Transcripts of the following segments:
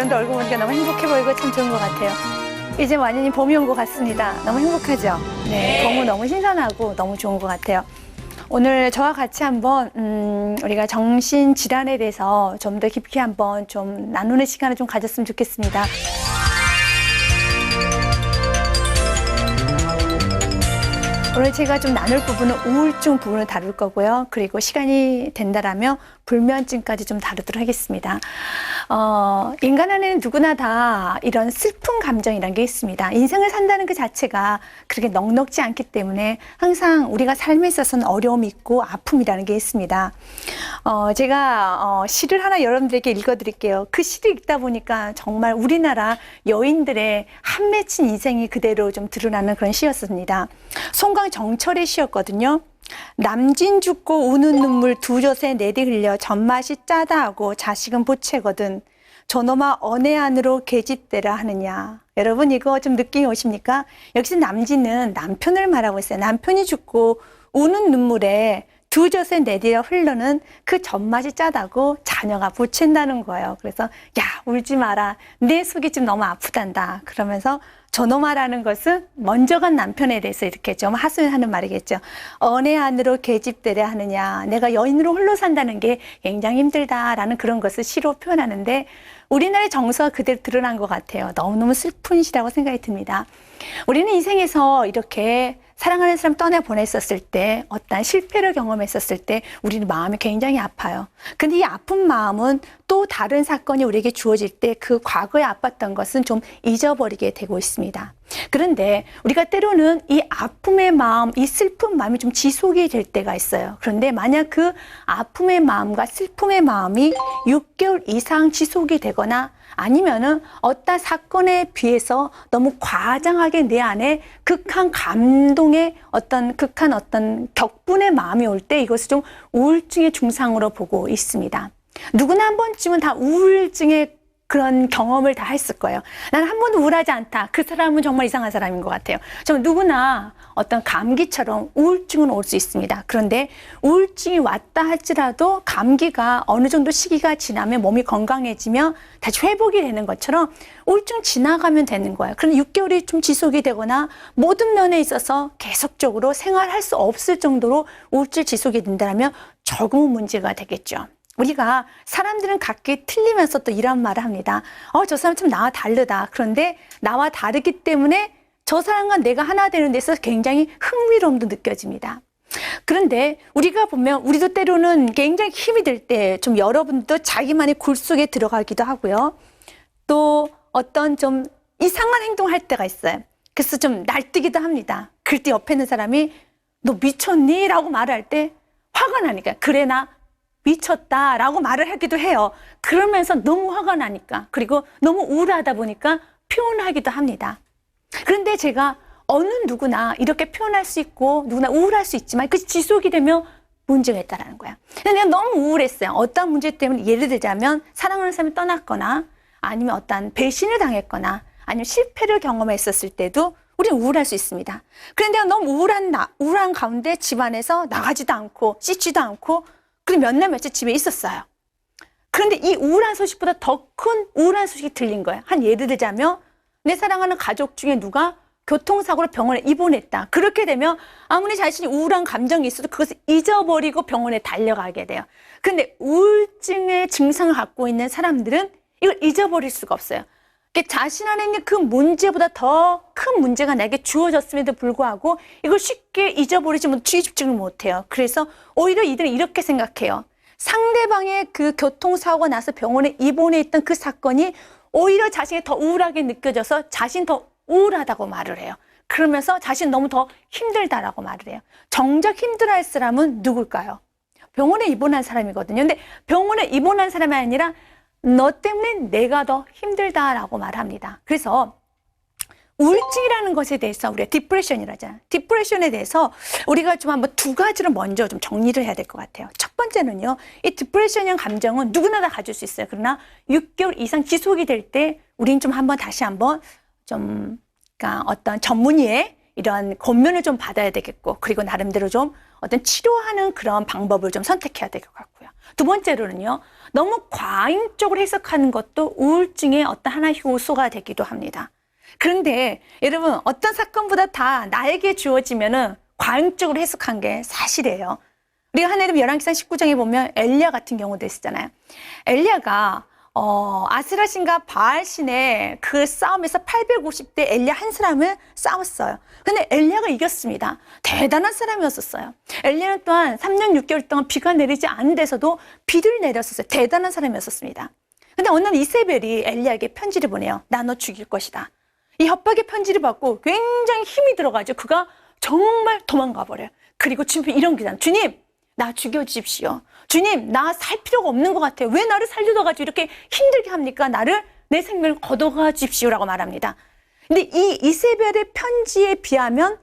여러분들 얼굴 보니까 너무 행복해 보이고 참 좋은 것 같아요. 이제 완전히 봄이 온 것 같습니다. 너무 행복하죠? 네, 봄은 너무 신선하고 너무 좋은 것 같아요. 오늘 저와 같이 한번 우리가 정신질환에 대해서 좀 더 깊게 한번 좀 나누는 시간을 좀 가졌으면 좋겠습니다. 오늘 제가 좀 나눌 부분은 우울증 부분을 다룰 거고요. 그리고 시간이 된다라면 불면증까지 좀 다루도록 하겠습니다. 인간 안에는 누구나 다 이런 슬픈 감정이라는 게 있습니다. 인생을 산다는 그 자체가 그렇게 넉넉지 않기 때문에 항상 우리가 삶에 있어서는 어려움이 있고 아픔이라는 게 있습니다. 제가 시를 하나 여러분들에게 읽어드릴게요. 그 시를 읽다 보니까 정말 우리나라 여인들의 한 맺힌 인생이 그대로 좀 드러나는 그런 시였습니다. 송강정철의 시였거든요. 남진 죽고 우는 눈물 두 젖에 내리 흘려 젖맛이 짜다 하고 자식은 보채거든 저놈아 어느 안으로 계집되라 하느냐. 여러분 이거 좀 느낌이 오십니까? 역시 남진은 남편을 말하고 있어요. 남편이 죽고 우는 눈물에 두 젖에 내리려 흘러는 그 젖맛이 짜다고 자녀가 보챈다는 거예요. 그래서 야 울지 마라. 내 속이 좀 너무 아프단다. 그러면서 저놈아라는 것은 먼저 간 남편에 대해서 이렇게 좀 하소연하는 말이겠죠. 어느 안으로 계집되려 하느냐. 내가 여인으로 홀로 산다는 게 굉장히 힘들다라는 그런 것을 시로 표현하는데 우리나라의 정서가 그대로 드러난 것 같아요. 너무너무 슬픈 시라고 생각이 듭니다. 우리는 인생에서 이렇게 사랑하는 사람 떠나보냈었을 때 어떤 실패를 경험했었을 때 우리는 마음이 굉장히 아파요. 근데 이 아픈 마음은 또 다른 사건이 우리에게 주어질 때 그 과거에 아팠던 것은 좀 잊어버리게 되고 있습니다. 그런데 우리가 때로는 이 아픔의 마음, 이 슬픈 마음이 좀 지속이 될 때가 있어요. 그런데 만약 그 아픔의 마음과 슬픔의 마음이 6개월 이상 지속이 되거나 아니면은 어떤 사건에 비해서 너무 과장하게 내 안에 극한 감동의 극한 격분의 마음이 올 때 이것을 좀 우울증의 증상으로 보고 있습니다. 누구나 한 번쯤은 다 우울증의 그런 경험을 다 했을 거예요. 나는 한 번도 우울하지 않다. 그 사람은 정말 이상한 사람인 것 같아요. 좀 누구나 어떤 감기처럼 우울증은 올 수 있습니다. 그런데 우울증이 왔다 할지라도 감기가 어느 정도 시기가 지나면 몸이 건강해지며 다시 회복이 되는 것처럼 우울증 지나가면 되는 거예요. 그런데 6개월이 좀 지속이 되거나 모든 면에 있어서 계속적으로 생활할 수 없을 정도로 우울증 지속이 된다면 조금은 문제가 되겠죠. 우리가 사람들은 각기 틀리면서 또 이런 말을 합니다. 저 사람 참 나와 다르다. 그런데 나와 다르기 때문에 저 사람과 내가 하나 되는 데서 굉장히 흥미로움도 느껴집니다. 그런데 우리가 보면 우리도 때로는 굉장히 힘이 들 때 좀 여러분도 자기만의 굴 속에 들어가기도 하고요. 또 어떤 좀 이상한 행동을 할 때가 있어요. 그래서 좀 날뛰기도 합니다. 그럴 때 옆에 있는 사람이 너 미쳤니? 라고 말을 할 때 화가 나니까 그래 나 미쳤다라고 말을 하기도 해요. 그러면서 너무 화가 나니까 그리고 너무 우울하다 보니까 표현하기도 합니다. 그런데 제가 어느 누구나 이렇게 표현할 수 있고 누구나 우울할 수 있지만 그 지속이 되면 문제가 있다는 거야. 내가 너무 우울했어요. 어떤 문제 때문에 예를 들자면 사랑하는 사람이 떠났거나 아니면 어떤 배신을 당했거나 아니면 실패를 경험했었을 때도 우리는 우울할 수 있습니다. 그런데 내가 너무 우울한 가운데 집안에서 나가지도 않고 씻지도 않고 그리고 몇 날 며칠 집에 있었어요. 그런데 이 우울한 소식보다 더 큰 우울한 소식이 들린 거예요. 한 예를 들자면 내 사랑하는 가족 중에 누가 교통사고로 병원에 입원했다. 그렇게 되면 아무리 자신이 우울한 감정이 있어도 그것을 잊어버리고 병원에 달려가게 돼요. 그런데 우울증의 증상을 갖고 있는 사람들은 이걸 잊어버릴 수가 없어요. 자신 안에 있는 그 문제보다 더 큰 문제가 나에게 주어졌음에도 불구하고 이걸 쉽게 잊어버리지 못해 집중을 못해요. 그래서 오히려 이들은 이렇게 생각해요. 상대방의 그 교통사고가 나서 병원에 입원해 있던 그 사건이 오히려 자신이 더 우울하게 느껴져서 자신 더 우울하다고 말을 해요. 그러면서 자신 너무 더 힘들다라고 말을 해요. 정작 힘들어할 사람은 누굴까요? 병원에 입원한 사람이거든요. 근데 병원에 입원한 사람이 아니라 너 때문에 내가 더 힘들다라고 말합니다. 그래서 우울증이라는 것에 대해서 우리가 디프레션이라잖아요. 디프레션에 대해서 우리가 좀 한번 두 가지로 먼저 좀 정리를 해야 될 것 같아요. 첫 번째는요, 이 디프레션형 감정은 누구나 다 가질 수 있어요. 그러나 6개월 이상 지속이 될 때 우린 좀 다시 한번 그러니까 어떤 전문의의 이런 권면을 좀 받아야 되겠고, 그리고 나름대로 좀 어떤 치료하는 그런 방법을 좀 선택해야 될 것 같고요. 두 번째로는요, 너무 과잉적으로 해석하는 것도 우울증의 어떤 하나의 요소가 되기도 합니다. 그런데 여러분, 어떤 사건보다 다 나에게 주어지면은 과잉적으로 해석한 게 사실이에요. 우리가 하나님 열왕기상 19장에 보면 엘리야 같은 경우도 있었잖아요. 엘리야가 아스라신과 바알신의 그 싸움에서 850대 엘리야 한 사람을 싸웠어요. 근데 엘리야가 이겼습니다. 대단한 사람이었었어요. 엘리야는 또한 3년 6개월 동안 비가 내리지 않은 데서도 비를 내렸었어요. 대단한 사람이었었습니다. 근데 어느 날 이세벨이 엘리야에게 편지를 보내요. 나 너 죽일 것이다. 이 협박의 편지를 받고 굉장히 힘이 들어가죠. 그가 정말 도망가 버려요. 그리고 주님 이런 기도합니다. 주님, 나 죽여주십시오. 주님, 나 살 필요가 없는 것 같아요. 왜 나를 살려다가지고 이렇게 힘들게 합니까? 내 생명을 걷어가 주십시오라고 말합니다. 근데 이 이세벨의 편지에 비하면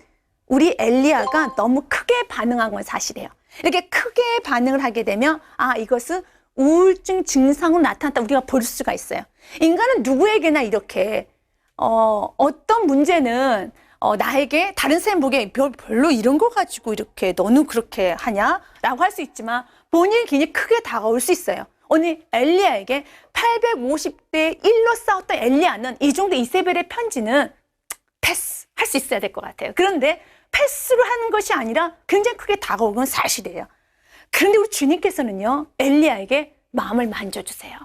우리 엘리야가 너무 크게 반응한 건 사실이에요. 이렇게 크게 반응을 하게 되면 이것은 우울증 증상으로 나타났다 우리가 볼 수가 있어요. 인간은 누구에게나 이렇게 어떤 문제는 나에게 다른 사람 보기에 별로 이런 거 가지고 이렇게 너는 그렇게 하냐라고 할 수 있지만 본인이 굉장히 크게 다가올 수 있어요. 오늘 엘리야에게 850대 1로 싸웠던 엘리야는 이 정도 이세벨의 편지는 패스할 수 있어야 될 것 같아요. 그런데 패스로 하는 것이 아니라 굉장히 크게 다가오는 건 사실이에요. 그런데 우리 주님께서는요, 엘리야에게 마음을 만져주세요.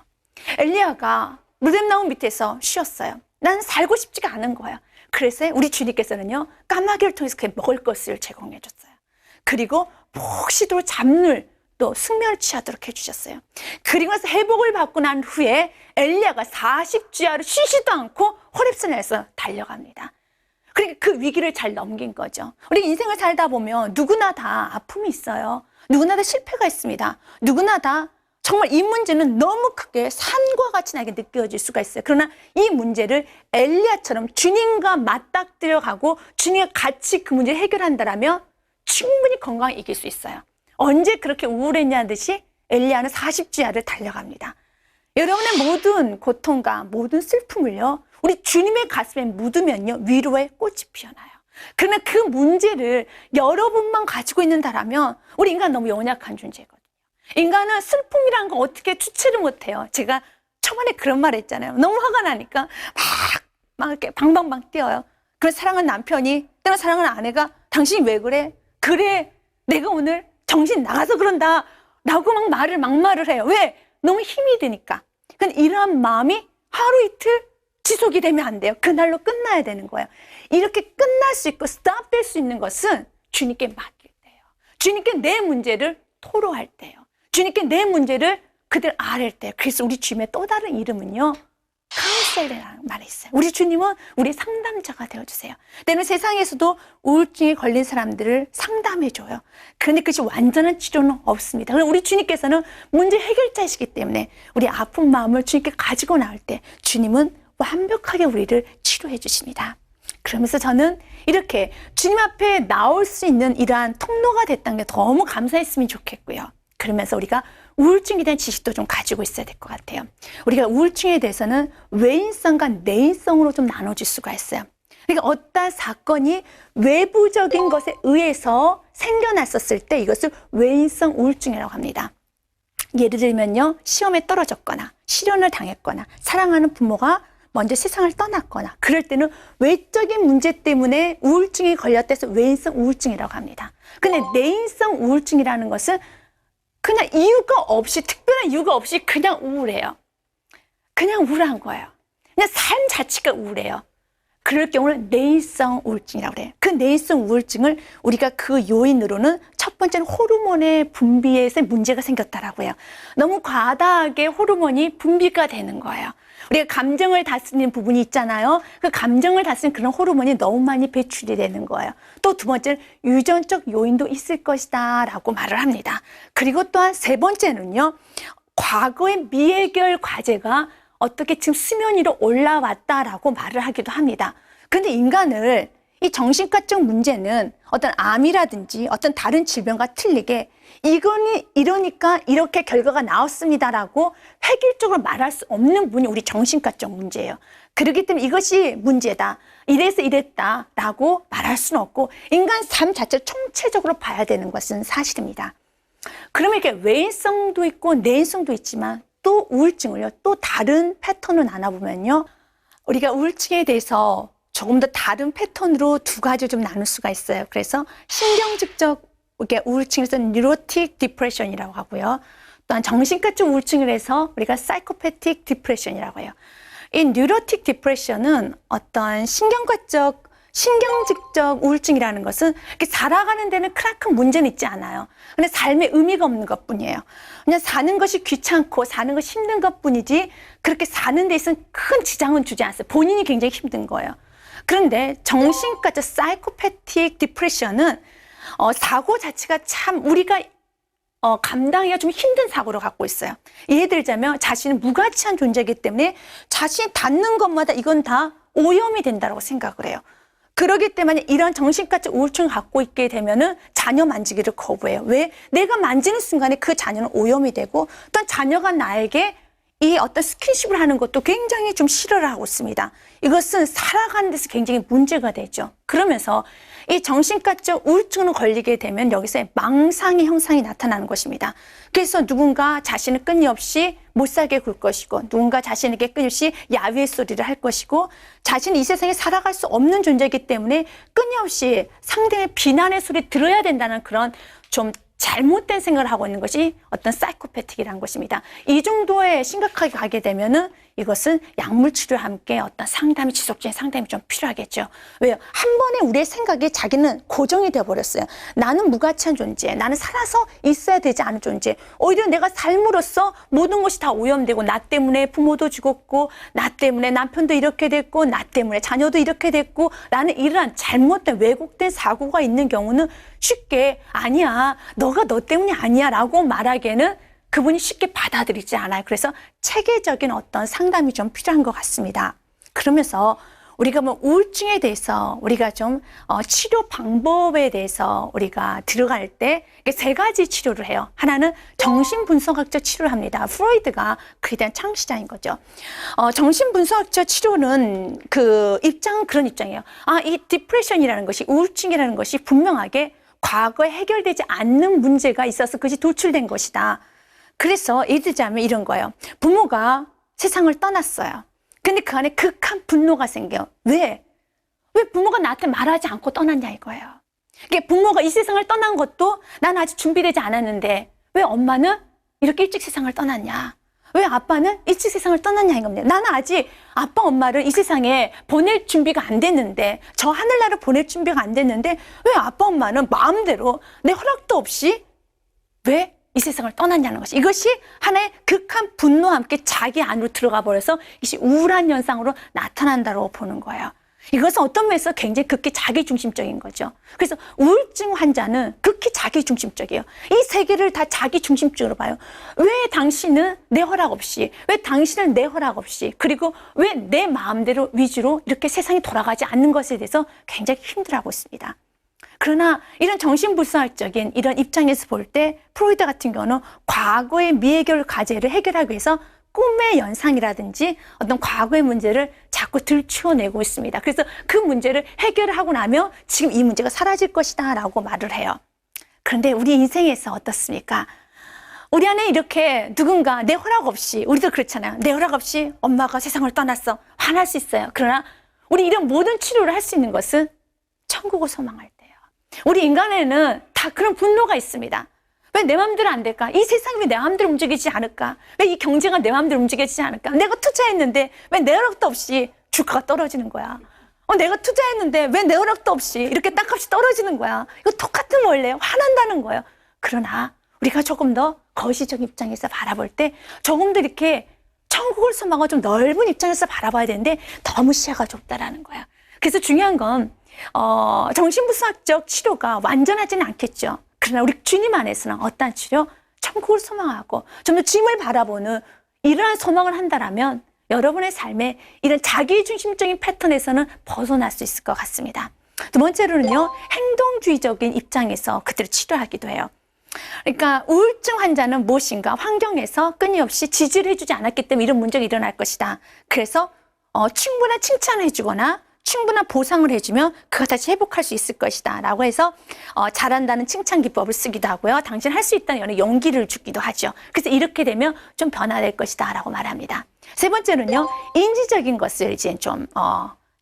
엘리야가 무덤나무 밑에서 쉬었어요. 난 살고 싶지가 않은 거예요. 그래서 우리 주님께서는요, 까마귀를 통해서 그의 먹을 것을 제공해 줬어요. 그리고 폭시도 잡물 또 숙면을 취하도록 해주셨어요. 그리고 나서 회복을 받고 난 후에 엘리야가 40주야를 쉬지도 않고 호렙산에서 달려갑니다. 그러니까 그 위기를 잘 넘긴 거죠. 우리 인생을 살다 보면 누구나 다 아픔이 있어요. 누구나 다 실패가 있습니다. 누구나 다 정말 이 문제는 너무 크게 산과 같이 나에게 느껴질 수가 있어요. 그러나 이 문제를 엘리야처럼 주님과 맞닥뜨려 가고 주님과 같이 그 문제를 해결한다면 충분히 건강히 이길 수 있어요. 언제 그렇게 우울했냐는 듯이 엘리야는 40주야를 달려갑니다. 여러분의 모든 고통과 모든 슬픔을요, 우리 주님의 가슴에 묻으면요, 위로의 꽃이 피어나요. 그러나 그 문제를 여러분만 가지고 있는다라면 우리 인간 너무 연약한 존재거든요. 인간은 슬픔이라는 거 어떻게 주체를 못해요. 제가 초반에 그런 말 했잖아요. 너무 화가 나니까 막 이렇게 방방방 뛰어요. 그래서 사랑하는 남편이, 때로 사랑하는 아내가 당신이 왜 그래? 그래, 내가 오늘 정신 나가서 그런다 라고 막말을 해요. 왜? 너무 힘이 드니까. 근데 이러한 마음이 하루 이틀 지속이 되면 안 돼요. 그날로 끝나야 되는 거예요. 이렇게 끝날 수 있고 스탑될 수 있는 것은 주님께 맡길 때예요. 주님께 내 문제를 토로할 때예요. 주님께 내 문제를 그들 아랠 때예요. 그래서 우리 주님의 또 다른 이름은요, 카운셀러라는 말이 있어요. 우리 주님은 우리 상담자가 되어주세요. 때는 세상에서도 우울증에 걸린 사람들을 상담해줘요. 그런데 그것이 완전한 치료는 없습니다. 그럼 우리 주님께서는 문제 해결자이시기 때문에 우리 아픈 마음을 주님께 가지고 나올 때 주님은 완벽하게 우리를 치료해 주십니다. 그러면서 저는 이렇게 주님 앞에 나올 수 있는 이러한 통로가 됐다는 게 너무 감사했으면 좋겠고요. 그러면서 우리가 우울증에 대한 지식도 좀 가지고 있어야 될 것 같아요. 우리가 우울증에 대해서는 외인성과 내인성으로 좀 나눠질 수가 있어요. 그러니까 어떤 사건이 외부적인 것에 의해서 생겨났었을 때 이것을 외인성 우울증이라고 합니다. 예를 들면요, 시험에 떨어졌거나 시련을 당했거나 사랑하는 부모가 먼저 세상을 떠났거나 그럴 때는 외적인 문제 때문에 우울증이 걸렸다 해서 외인성 우울증이라고 합니다. 근데 내인성 우울증이라는 것은 그냥 이유가 없이, 특별한 이유가 없이 그냥 우울해요. 그냥 우울한 거예요. 그냥 삶 자체가 우울해요. 그럴 경우는 내인성 우울증이라고 그래요. 그 내인성 우울증을 우리가 그 요인으로는 첫 번째는 호르몬의 분비에서 문제가 생겼다라고 해요. 너무 과다하게 호르몬이 분비가 되는 거예요. 우리가 감정을 다스리는 부분이 있잖아요. 그 감정을 다스리는 그런 호르몬이 너무 많이 배출이 되는 거예요. 또 두 번째는 유전적 요인도 있을 것이다 라고 말을 합니다. 그리고 또한 세 번째는요, 과거의 미해결 과제가 어떻게 지금 수면 위로 올라왔다라고 말을 하기도 합니다. 그런데 인간을 이 정신과적 문제는 어떤 암이라든지 어떤 다른 질병과 틀리게 이거는 이러니까 이렇게 결과가 나왔습니다라고 획일적으로 말할 수 없는 부분이 우리 정신과적 문제예요. 그렇기 때문에 이것이 문제다, 이래서 이랬다라고 말할 수는 없고 인간 삶 자체를 총체적으로 봐야 되는 것은 사실입니다. 그러면 이렇게 외인성도 있고 내인성도 있지만 또 우울증을요, 또 다른 패턴으로 나눠보면요, 우리가 우울증에 대해서 조금 더 다른 패턴으로 두 가지 좀 나눌 수가 있어요. 그래서 신경직적 우울증에서 뉴로틱 디프레션이라고 하고요. 또한 정신과적 우울증을 해서 우리가 사이코패틱 디프레션이라고 해요. 이 뉴로틱 디프레션은 어떤 신경직적 우울증이라는 것은 살아가는 데는 크나큰 문제는 있지 않아요. 근데 삶에 의미가 없는 것뿐이에요. 그냥 사는 것이 귀찮고 사는 것이 힘든 것뿐이지 그렇게 사는 데 있어서 큰 지장은 주지 않았어요. 본인이 굉장히 힘든 거예요. 그런데 정신과적 사이코패틱 디프레션은 사고 자체가 참 우리가 감당하기가 좀 힘든 사고를 갖고 있어요. 예를 들자면 자신은 무가치한 존재이기 때문에 자신이 닿는 것마다 이건 다 오염이 된다고 생각을 해요. 그러기 때문에 이런 정신과적 우울증을 갖고 있게 되면은 자녀 만지기를 거부해요. 왜? 내가 만지는 순간에 그 자녀는 오염이 되고 또한 자녀가 나에게 이 어떤 스킨십을 하는 것도 굉장히 좀 싫어를 하고 있습니다. 이것은 살아가는 데서 굉장히 문제가 되죠. 그러면서 이 정신과적 우울증을 걸리게 되면 여기서 망상의 형상이 나타나는 것입니다. 그래서 누군가 자신을 끊임없이 못 살게 굴 것이고 누군가 자신에게 끊임없이 야유의 소리를 할 것이고 자신이 이 세상에 살아갈 수 없는 존재이기 때문에 끊임없이 상대의 비난의 소리 들어야 된다는 그런 좀 잘못된 생각을 하고 있는 것이 어떤 사이코패틱이라는 것입니다. 이 정도에 심각하게 가게 되면은 이것은 약물 치료와 함께 어떤 상담이 지속적인 상담이 좀 필요하겠죠. 왜요? 한 번에 우리의 생각이 자기는 고정이 되어버렸어요. 나는 무가치한 존재, 나는 살아서 있어야 되지 않은 존재. 오히려 내가 삶으로써 모든 것이 다 오염되고 나 때문에 부모도 죽었고 나 때문에 남편도 이렇게 됐고 나 때문에 자녀도 이렇게 됐고 라는 이러한 잘못된 왜곡된 사고가 있는 경우는 쉽게 아니야, 너가 너 때문이 아니야 라고 말하기에는 그분이 쉽게 받아들이지 않아요. 그래서 체계적인 어떤 상담이 좀 필요한 것 같습니다. 그러면서 우리가 뭐 우울증에 대해서 우리가 좀 치료 방법에 대해서 우리가 들어갈 때 세 가지 치료를 해요. 하나는 정신분석학적 치료를 합니다. 프로이드가 그에 대한 창시자인 거죠. 정신분석학적 치료는 그 입장은 그런 입장이에요. 이 디프레션이라는 것이, 우울증이라는 것이 분명하게 과거에 해결되지 않는 문제가 있어서 그것이 도출된 것이다. 그래서 예를 들자면 이런 거예요. 부모가 세상을 떠났어요. 근데 그 안에 극한 분노가 생겨요. 왜 부모가 나한테 말하지 않고 떠났냐 이거예요. 이게 부모가 이 세상을 떠난 것도 난 아직 준비되지 않았는데 왜 엄마는 이렇게 일찍 세상을 떠났냐? 왜 아빠는 일찍 세상을 떠났냐 이겁니다. 나는 아직 아빠 엄마를 이 세상에 보낼 준비가 안 됐는데, 저 하늘나라를 보낼 준비가 안 됐는데 왜 아빠 엄마는 마음대로 내 허락도 없이 왜 이 세상을 떠났냐는 것이, 이것이 하나의 극한 분노와 함께 자기 안으로 들어가 버려서 이것이 우울한 현상으로 나타난다고 보는 거예요. 이것은 어떤 면에서 굉장히 극히 자기중심적인 거죠. 그래서 우울증 환자는 극히 자기중심적이에요. 이 세계를 다 자기중심적으로 봐요. 왜 당신은 내 허락 없이, 왜 당신은 내 허락 없이, 그리고 왜 내 마음대로 위주로 이렇게 세상이 돌아가지 않는 것에 대해서 굉장히 힘들어하고 있습니다. 그러나 이런 정신분석학적인 이런 입장에서 볼 때 프로이드 같은 경우는 과거의 미해결 과제를 해결하기 위해서 꿈의 연상이라든지 어떤 과거의 문제를 자꾸 들추어내고 있습니다. 그래서 그 문제를 해결하고 나면 지금 이 문제가 사라질 것이다 라고 말을 해요. 그런데 우리 인생에서 어떻습니까? 우리 안에 이렇게 누군가 내 허락 없이, 우리도 그렇잖아요. 내 허락 없이 엄마가 세상을 떠났어. 화날 수 있어요. 그러나 우리 이런 모든 치료를 할 수 있는 것은 천국을 소망할 때예요. 우리 인간에는 다 그런 분노가 있습니다. 왜 내 마음대로 안 될까? 이 세상이 왜 내 마음대로 움직이지 않을까? 왜 이 경제가 내 마음대로 움직이지 않을까? 내가 투자했는데 왜 내 허락도 없이 주가가 떨어지는 거야? 내가 투자했는데 왜 내 허락도 없이 이렇게 땅값이 떨어지는 거야? 이거 똑같은 원리예요. 화난다는 거예요. 그러나 우리가 조금 더 거시적 입장에서 바라볼 때 조금 더 이렇게 천국을 소망하고 좀 넓은 입장에서 바라봐야 되는데 너무 시야가 좁다라는 거야. 그래서 중요한 건 정신분석학적 치료가 완전하지는 않겠죠. 그러나 우리 주님 안에서는 어떠한 치료? 천국을 소망하고 좀 더 주님을 바라보는 이러한 소망을 한다라면 여러분의 삶에 이런 자기중심적인 패턴에서는 벗어날 수 있을 것 같습니다. 두 번째로는요, 행동주의적인 입장에서 그들을 치료하기도 해요. 그러니까 우울증 환자는 무엇인가 환경에서 끊임없이 지지를 해주지 않았기 때문에 이런 문제가 일어날 것이다. 그래서 충분한 칭찬을 해주거나 충분한 보상을 해주면 그가 다시 회복할 수 있을 것이다 라고 해서 잘한다는 칭찬 기법을 쓰기도 하고요. 당신 할 수 있다는 여러 용기를 주기도 하죠. 그래서 이렇게 되면 좀 변화될 것이다 라고 말합니다. 세 번째는요, 인지적인 것을 이제 좀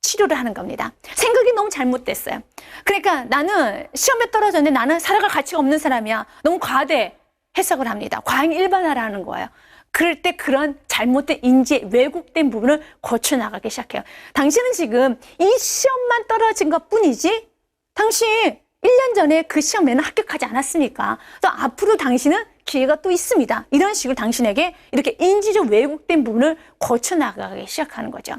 치료를 하는 겁니다. 생각이 너무 잘못됐어요. 그러니까 나는 시험에 떨어졌는데 나는 살아갈 가치가 없는 사람이야. 너무 과대 해석을 합니다. 과잉 일반화라는 거예요. 그럴 때 그런 잘못된 인지, 왜곡된 부분을 고쳐나가기 시작해요. 당신은 지금 이 시험만 떨어진 것 뿐이지, 당신 1년 전에 그 시험에는 합격하지 않았습니까? 또 앞으로 당신은 기회가 또 있습니다. 이런 식으로 당신에게 이렇게 인지적 왜곡된 부분을 고쳐나가기 시작하는 거죠.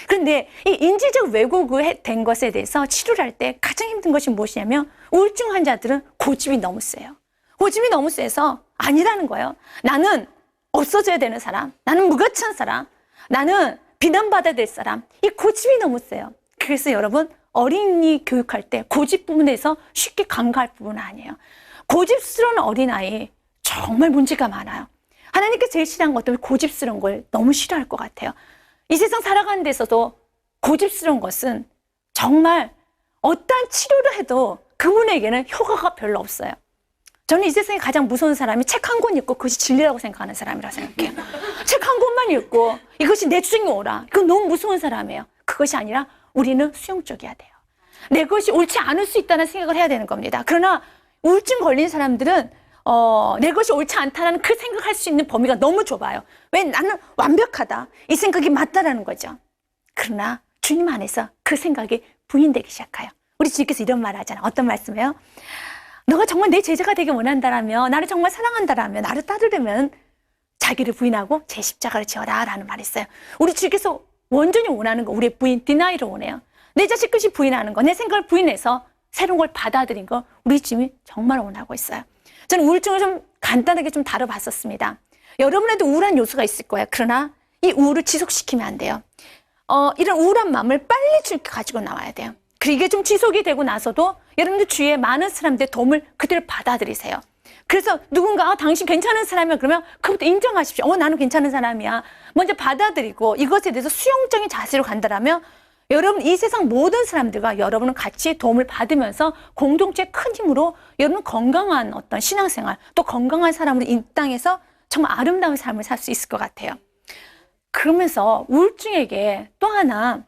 그런데 이 인지적 왜곡이 된 것에 대해서 치료를 할 때 가장 힘든 것이 무엇이냐면, 우울증 환자들은 고집이 너무 세요. 고집이 너무 세서 아니라는 거예요. 나는 없어져야 되는 사람, 나는 무가치한 사람, 나는 비난받아야 될 사람, 이 고집이 너무 세요. 그래서 여러분, 어린이 교육할 때 고집 부분에서 쉽게 간과할 부분은 아니에요. 고집스러운 어린아이 정말 문제가 많아요. 하나님께 제일 싫어하는 것 때문에 고집스러운 걸 너무 싫어할 것 같아요. 이 세상 살아가는 데서도 고집스러운 것은 정말 어떠한 치료를 해도 그분에게는 효과가 별로 없어요. 저는 이 세상에 가장 무서운 사람이 책 한 권 읽고 그것이 진리라고 생각하는 사람이라고 생각해요. 책 한 권만 읽고 이것이 내 주장이 옳아. 이건 너무 무서운 사람이에요. 그것이 아니라 우리는 수용적이어야 돼요. 내 것이 옳지 않을 수 있다는 생각을 해야 되는 겁니다. 그러나 우울증 걸린 사람들은 내 것이 옳지 않다는 그 생각할 수 있는 범위가 너무 좁아요. 왜? 나는 완벽하다. 이 생각이 맞다라는 거죠. 그러나 주님 안에서 그 생각이 부인되기 시작해요. 우리 주님께서 이런 말 하잖아요. 어떤 말씀이에요? 너가 정말 내 제자가 되길 원한다라면, 나를 정말 사랑한다라면, 나를 따르려면 자기를 부인하고 제 십자가를 지어라 라는 말이 있어요. 우리 주님께서 완전히 원하는 거, 우리의 부인, 디나이를 원해요. 내 자식 끝이 부인하는 거, 내 생각을 부인해서 새로운 걸 받아들인 거 우리 주님이 정말 원하고 있어요. 저는 우울증을 좀 간단하게 좀 다뤄봤었습니다. 여러분에도 우울한 요소가 있을 거예요. 그러나 이 우울을 지속시키면 안 돼요. 이런 우울한 마음을 빨리 주님께 가지고 나와야 돼요. 그리고 이게 좀 지속이 되고 나서도 여러분들 주위에 많은 사람들의 도움을 그대로 받아들이세요. 그래서 누군가 당신 괜찮은 사람이야 그러면 그것도 인정하십시오. 나는 괜찮은 사람이야. 먼저 받아들이고 이것에 대해서 수용적인 자세로 간다라면 여러분 이 세상 모든 사람들과 여러분은 같이 도움을 받으면서 공동체의 큰 힘으로 여러분 건강한 어떤 신앙생활 또 건강한 사람으로 이 땅에서 정말 아름다운 삶을 살 수 있을 것 같아요. 그러면서 우울증에게 또 하나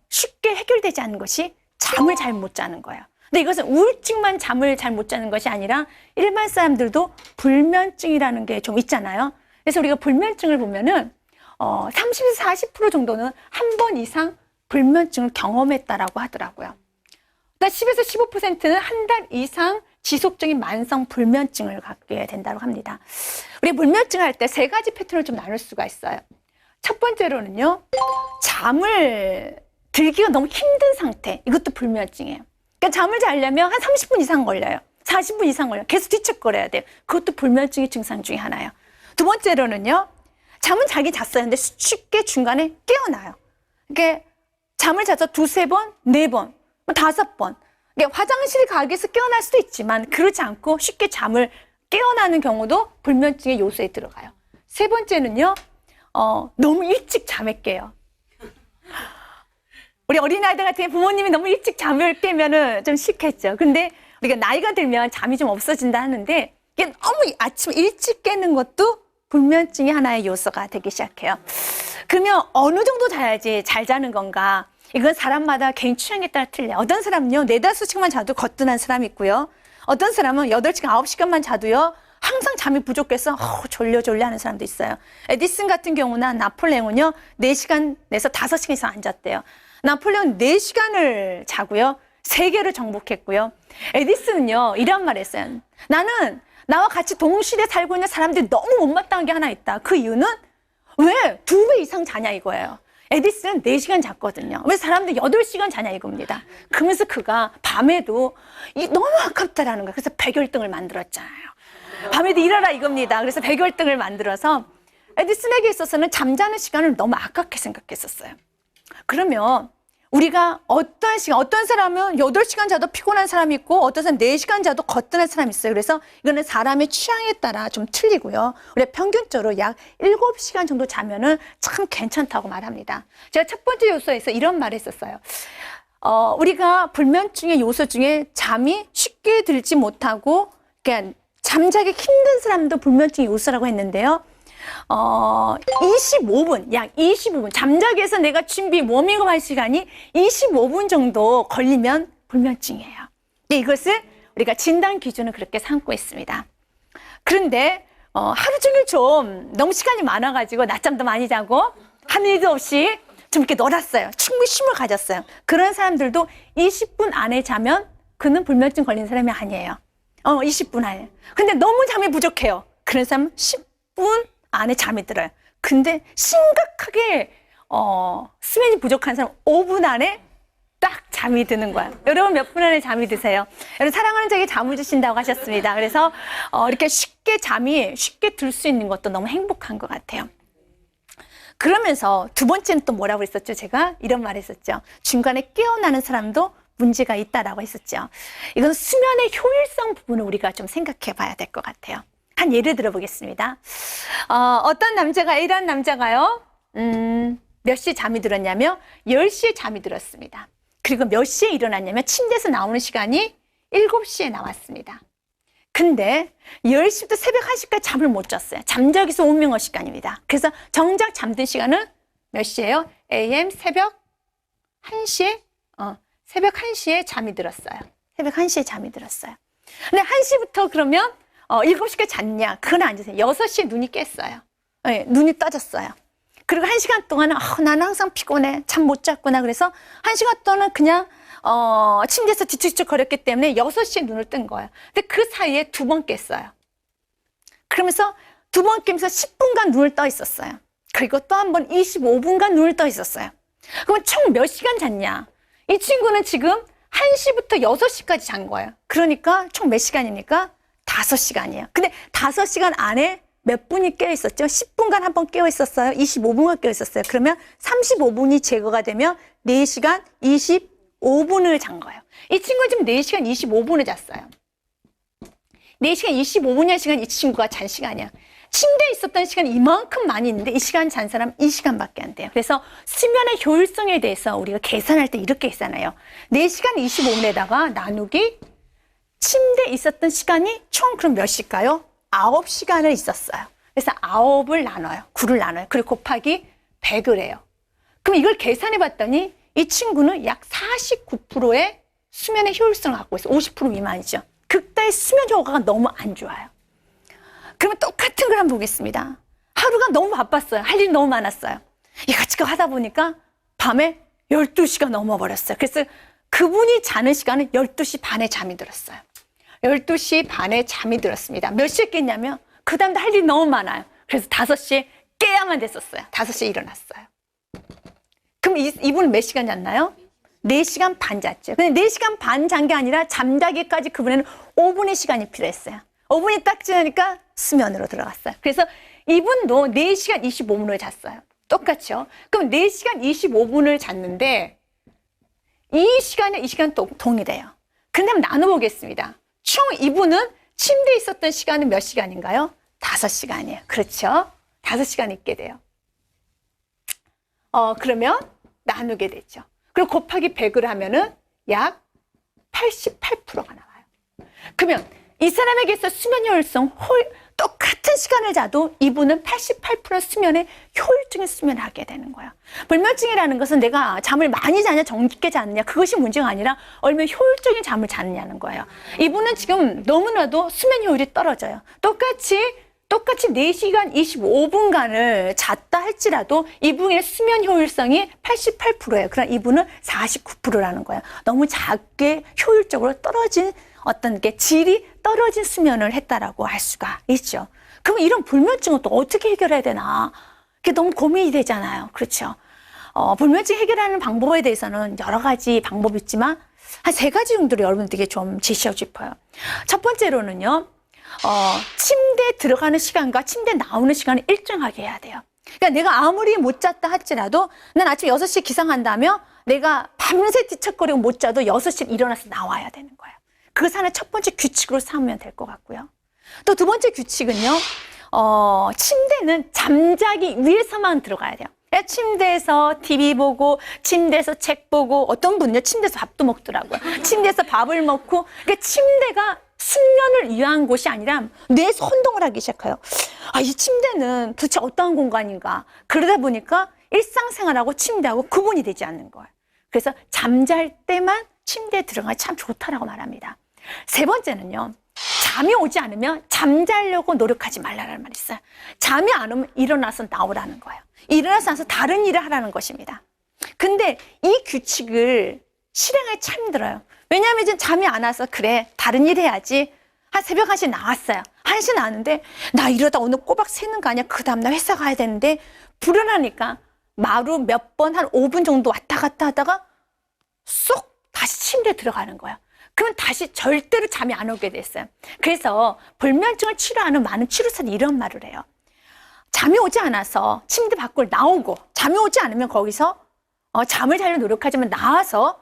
쉽게 해결되지 않는 것이 잠을 잘 못 자는 거예요. 근데 이것은 우울증만 잠을 잘 못 자는 것이 아니라 일반 사람들도 불면증이라는 게 좀 있잖아요. 그래서 우리가 불면증을 보면은 30에서 40% 정도는 한 번 이상 불면증을 경험했다라고 하더라고요. 그러니까 10에서 15%는 한 달 이상 지속적인 만성 불면증을 갖게 된다고 합니다. 우리 불면증 할 때 세 가지 패턴을 좀 나눌 수가 있어요. 첫 번째로는요, 잠을 들기가 너무 힘든 상태. 이것도 불면증이에요. 그러니까 잠을 자려면 한 30분 이상 걸려요. 40분 이상 걸려요. 계속 뒤척거려야 돼요. 그것도 불면증의 증상 중에 하나예요. 두 번째로는요, 잠은 자긴 잤어요. 근데 쉽게 중간에 깨어나요. 그러니까 잠을 자서 두세 번, 네 번, 5번. 그러니까 화장실 가기 위해서 깨어날 수도 있지만 그렇지 않고 쉽게 잠을 깨어나는 경우도 불면증의 요소에 들어가요. 세 번째는요, 너무 일찍 잠에 깨요. 우리 어린아이들 같은 부모님이 너무 일찍 잠을 깨면은 좀 싫겠죠. 근데 우리가 나이가 들면 잠이 좀 없어진다 하는데 이게 너무 아침 일찍 깨는 것도 불면증의 하나의 요소가 되기 시작해요. 그러면 어느 정도 자야지 잘 자는 건가? 이건 사람마다 개인 취향에 따라 틀려요. 어떤 사람은요, 4-5시간만 자도 거뜬한 사람이 있고요. 어떤 사람은 8시간, 9시간만 자도요, 항상 잠이 부족해서 졸려 하는 사람도 있어요. 에디슨 같은 경우나 나폴레옹은요, 4시간 내서 5시간 이상 안 잤대요. 나폴레옹은 4시간을 자고요, 세계를 정복했고요. 에디슨은요, 이런 말 했어요. 나는 나와 같이 동시대에 살고 있는 사람들이 너무 못마땅한 게 하나 있다. 그 이유는 왜 2배 이상 자냐 이거예요. 에디슨은 4시간 잤거든요. 왜 사람들이 8시간 자냐 이겁니다. 그러면서 그가 밤에도 너무 아깝다라는 거예요. 그래서 백열등을 만들었잖아요. 밤에도 일하라 이겁니다. 그래서 백열등을 만들어서 에디슨에게 있어서는 잠자는 시간을 너무 아깝게 생각했었어요. 그러면 우리가 어떤 시간, 어떤 사람은 8시간 자도 피곤한 사람이 있고 어떤 사람은 4시간 자도 거뜬한 사람이 있어요. 그래서 이거는 사람의 취향에 따라 좀 틀리고요. 우리가 평균적으로 약 7시간 정도 자면은 참 괜찮다고 말합니다. 제가 첫 번째 요소에서 이런 말을 했었어요. 우리가 불면증의 요소 중에 잠이 쉽게 들지 못하고 그냥 잠자기 힘든 사람도 불면증의 요소라고 했는데요. 25분, 약 25분. 잠자기 위해서 내가 준비, 워밍업 할 시간이 25분 정도 걸리면 불면증이에요. 근데 이것을 우리가 진단 기준을 그렇게 삼고 있습니다. 그런데, 하루 종일 좀 너무 시간이 많아가지고 낮잠도 많이 자고 한 일도 없이 좀 이렇게 놀았어요. 충분히 쉼을 가졌어요. 그런 사람들도 20분 안에 자면 그는 불면증 걸린 사람이 아니에요. 20분 안에. 근데 너무 잠이 부족해요. 그런 사람은 10분 안에 잠이 들어요. 근데 심각하게 수면이 부족한 사람 5분 안에 딱 잠이 드는 거야. 여러분 몇 분 안에 잠이 드세요? 여러분 사랑하는 자에게 잠을 주신다고 하셨습니다. 그래서 이렇게 잠이 쉽게 들 수 있는 것도 너무 행복한 것 같아요. 그러면서 두 번째는 또 뭐라고 했었죠? 제가 이런 말 했었죠. 중간에 깨어나는 사람도 문제가 있다라고 했었죠. 이건 수면의 효율성 부분을 우리가 좀 생각해 봐야 될 것 같아요. 한 예를 들어보겠습니다. 어떤 남자가, A라는 남자가요, 몇 시에 잠이 들었냐면 10시에 잠이 들었습니다. 그리고 몇 시에 일어났냐면 침대에서 나오는 시간이 7시에 나왔습니다. 근데 10시부터 새벽 1시까지 잠을 못 잤어요. 잠자기에서 운명의 시간입니다. 그래서 정작 잠든 시간은 몇 시예요? AM 새벽 1시에, 새벽 1시에 잠이 들었어요. 새벽 1시에 잠이 들었어요. 근데 1시부터 그러면 7시까지 잤냐? 그건 아니세요. 6시에 눈이 깼어요. 네, 눈이 떠졌어요. 그리고 1시간 동안은 나는 항상 피곤해. 잠 못 잤구나. 그래서 1시간 동안은 그냥 침대에서 뒤척뒤척 거렸기 때문에 6시에 눈을 뜬 거예요. 근데 그 사이에 2번 깼어요. 그러면서 2번 깨면서 10분간 눈을 떠 있었어요. 그리고 또 한 번 25분간 눈을 떠 있었어요. 그럼 총 몇 시간 잤냐? 이 친구는 지금 1시부터 6시까지 잔 거예요. 그러니까 총 몇 시간입니까? 5시간이에요. 근데 5시간 안에 몇 분이 깨어 있었죠? 10분간 한 번 깨어 있었어요. 25분간 깨어 있었어요. 그러면 35분이 제거가 되면 4시간 25분을 잔 거예요. 이 친구는 지금 4시간 25분을 잤어요. 4시간 25분이라는 시간 이 친구가 잔 시간이야. 침대에 있었던 시간이 이만큼 많이 있는데 이 시간 잔 사람 이 시간밖에 안 돼요. 그래서 수면의 효율성에 대해서 우리가 계산할 때 이렇게 계산해요. 4시간 25분에다가 나누기 침대에 있었던 시간이 총 그럼 몇 시일까요? 9시간을 있었어요. 그래서 9을 나눠요. 9를 나눠요. 그리고 곱하기 100을 해요. 그럼 이걸 계산해 봤더니 이 친구는 약 49%의 수면의 효율성을 갖고 있어요. 50% 미만이죠. 극다의 수면 효과가 너무 안 좋아요. 그러면 똑같은 걸 한번 보겠습니다. 하루가 너무 바빴어요. 할 일이 너무 많았어요. 이것저것 하다 보니까 밤에 12시가 넘어버렸어요. 그래서 그분이 자는 시간은 12시 반에 잠이 들었어요. 12시 반에 잠이 들었습니다. 몇 시에 깼냐면 그 다음도 할 일이 너무 많아요. 그래서 5시에 깨야만 됐었어요. 5시에 일어났어요. 그럼 이분은 몇 시간 잤나요? 4시간 반 잤죠. 근데 4시간 반 잔 게 아니라 잠자기까지 그분에는 5분의 시간이 필요했어요. 5분이 딱 지나니까 수면으로 들어갔어요. 그래서 이분도 4시간 25분을 잤어요. 똑같죠? 그럼 4시간 25분을 잤는데 이 시간에 이 시간 또 동일해요. 근데 한번 나눠보겠습니다. 총 이분은 침대에 있었던 시간은 몇 시간인가요? 5시간이에요. 그렇죠? 5시간 있게 돼요. 그러면 나누게 되죠. 그리고 곱하기 100을 하면은 약 88%가 나와요. 그러면 이 사람에게서 수면 효율성, 똑같은 시간을 자도 이분은 88% 수면에 효율적인 수면을 하게 되는 거예요. 불면증이라는 것은 내가 잠을 많이 자냐 적게 자느냐 그것이 문제가 아니라 얼마나 효율적인 잠을 자느냐는 거예요. 이분은 지금 너무나도 수면 효율이 떨어져요. 똑같이 4시간 25분간을 잤다 할지라도 이분의 수면 효율성이 88%예요. 그러나 이분은 49%라는 거예요. 너무 작게 효율적으로 떨어진 어떤 게 질이 떨어진 수면을 했다라고 할 수가 있죠. 그럼 이런 불면증은 또 어떻게 해결해야 되나? 그게 너무 고민이 되잖아요. 그렇죠? 불면증 해결하는 방법에 대해서는 여러 가지 방법이 있지만 한 3가지 정도를 여러분들에게 좀 제시하고 싶어요. 첫 번째로는요. 침대에 들어가는 시간과 침대에 나오는 시간을 일정하게 해야 돼요. 그러니까 내가 아무리 못 잤다 할지라도 난 아침 6시에 기상한다면 내가 밤새 뒤척거리고 못 자도 6시에 일어나서 나와야 되는 거예요. 그것을 하나 첫 번째 규칙으로 삼으면 될 것 같고요. 또 두 번째 규칙은요, 침대는 잠자기 위해서만 들어가야 돼요. 침대에서 TV 보고, 침대에서 책 보고, 어떤 분은요, 침대에서 밥도 먹더라고요. 침대에서 밥을 먹고, 그러니까 침대가 숙면을 위한 곳이 아니라 뇌 혼동을 하기 시작해요. 아, 이 침대는 도대체 어떠한 공간인가. 그러다 보니까 일상생활하고 침대하고 구분이 되지 않는 거예요. 그래서 잠잘 때만 침대에 들어가기 참 좋다라고 말합니다. 세 번째는요, 잠이 오지 않으면 잠자려고 노력하지 말라는 말이 있어요. 잠이 안 오면 일어나서 나오라는 거예요. 일어나서 나서 다른 일을 하라는 것입니다. 근데 이 규칙을 실행하기 참 힘들어요. 왜냐하면 이제 잠이 안 와서 그래, 다른 일 해야지. 한 새벽 1시 나왔어요. 1시 나왔는데 나 이러다 오늘 꼬박 새는 거 아니야? 그 다음날 회사 가야 되는데 불안하니까 마루 몇 번 한 5분 정도 왔다 갔다 하다가 쏙 다시 침대에 들어가는 거예요. 그러면 다시 절대로 잠이 안 오게 됐어요. 그래서 불면증을 치료하는 많은 치료사들이 이런 말을 해요. 잠이 오지 않아서 침대 밖을 나오고, 잠이 오지 않으면 거기서 잠을 자려고 노력하지만 나와서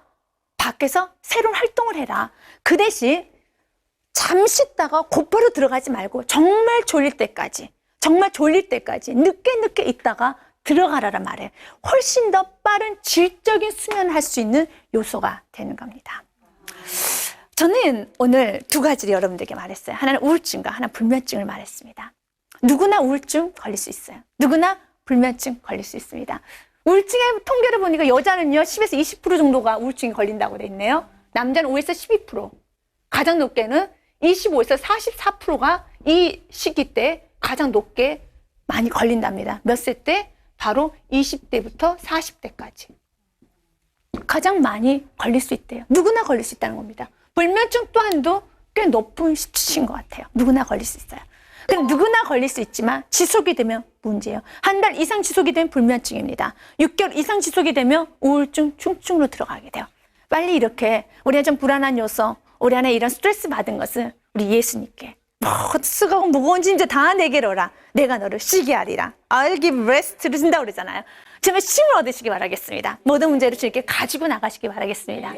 밖에서 새로운 활동을 해라. 그 대신 잠시 있다가 곧바로 들어가지 말고 정말 졸릴 때까지 늦게 있다가 들어가라란 말이에요. 훨씬 더 빠른 질적인 수면을 할 수 있는 요소가 되는 겁니다. 저는 오늘 두 가지를 여러분들에게 말했어요. 하나는 우울증과 하나는 불면증을 말했습니다. 누구나 우울증 걸릴 수 있어요. 누구나 불면증 걸릴 수 있습니다. 우울증의 통계를 보니까 여자는요 10에서 20% 정도가 우울증이 걸린다고 돼 있네요. 남자는 5에서 12%, 가장 높게는 25에서 44%가 이 시기 때 가장 높게 많이 걸린답니다. 몇 세 때? 바로 20대부터 40대까지 가장 많이 걸릴 수 있대요. 누구나 걸릴 수 있다는 겁니다. 불면증 또한도 꽤 높은 수치인 것 같아요. 누구나 걸릴 수 있어요. 근데 누구나 걸릴 수 있지만 지속이 되면 문제예요. 한 달 이상 지속이 되면 불면증입니다. 6개월 이상 지속이 되면 우울증, 중증으로 들어가게 돼요. 빨리 이렇게 우리 안에 좀 불안한 요소, 우리 안에 이런 스트레스 받은 것을 우리 예수님께 수고하고 무거운 짐들 다 내게로 오라. 내가 너를 쉬게 하리라. I'll give rest를 준다고 그러잖아요. 정말 힘을 얻으시기 바라겠습니다. 모든 문제를 주님께 가지고 나가시기 바라겠습니다.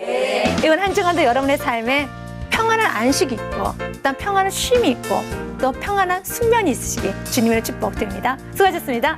이번 한 주간도 여러분의 삶에 평안한 안식이 있고, 또 평안한 쉼이 있고, 또 평안한 숙면이 있으시기 주님의 축복드립니다. 수고하셨습니다.